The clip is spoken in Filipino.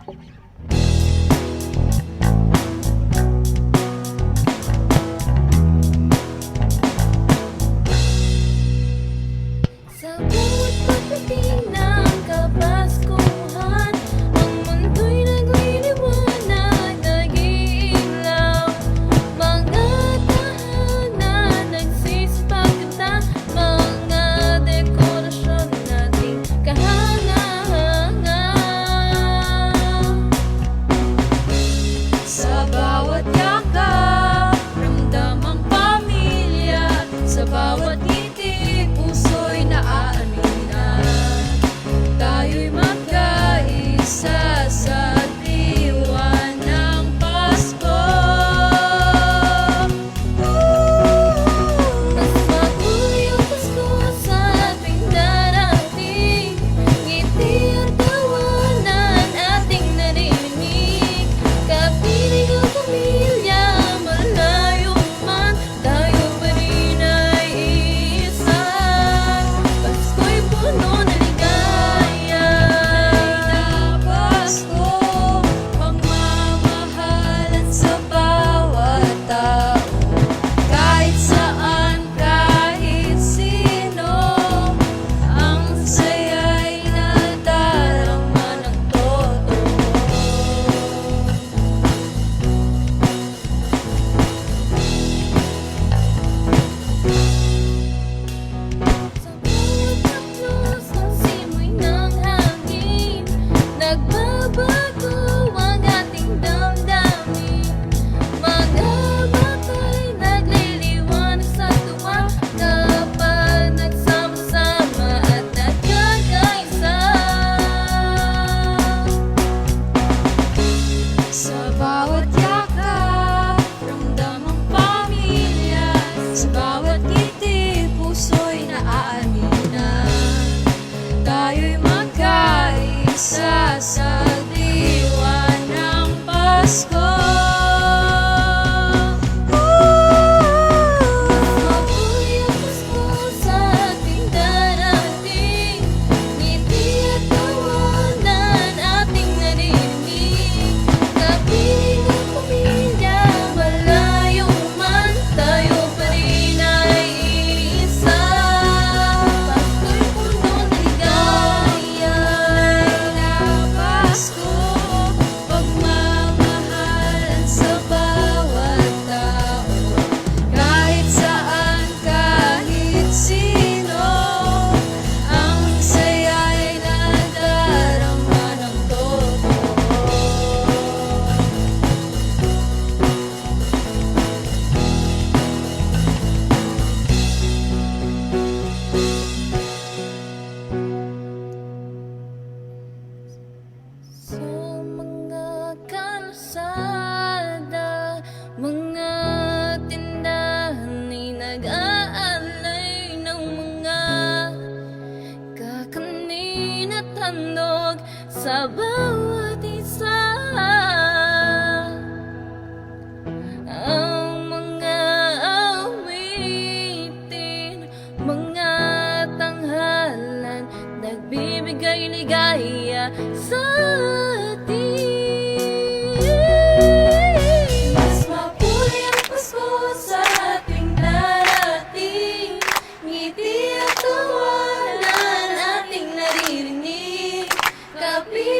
Sa bawat pagdating ng Kapaskuhan, ang mundo'y nagliliwanag, nag-iilaw. Mga tahanan nagsisipagkita, mga dekorasyon nating kahanga-hanga. Sa bawat yakap, ramdam ang pamilya. Sa bawat ngiti, puso'y naaalina. Tayo'y magkaisa sa diwa ng Pasko. Mas mabuhay ang Pasko sa ating darating. Ngiti at tawanan ating naririnig. Kapiling ang pamilya, malayo man, tayo pa rin ay iisa. Pasko'y puno ng ligaya. Na Pasko, pagmamahalan sa bawat tao. Kahit saan, kahit sino, ang saya'y nadarama ng totoo. Sa bawat haplos ng simoy ng hangin, nagbabago ang ating damdamin. Mga bata'y nagliliwanag sa tuwa kapag nagsama-sama at nagkakaisa. Sa bawat yakap, ramdam ang pamilya. Sa bawat ngiti, puso'y naaalina. Tayo'y magkaisa sa diwa ng Pasko. Mabuhay ang Pasko sa ating darating. Ngiti at tawanan ating naririnig. Kapiling ang pamilya, malayo man, tayo pa rin ay iisa. Pasko'y puno ng ligaya. Na Pasko, pagmamahalan sa bawat tao. Kahit saan, kahit sino, ang saya'y nadarama ng totoo. Sa mga kalsada, mga tindahan ay nag-aalay ng mga kakanin at handog sa bawat isa. Ang mga awitin, mga tanghalan, nagbibigay ligaya sa atin. Mas mabuhay ang Pasko sa ating darating. Ngiti at tawanan ating naririnig. Kapiling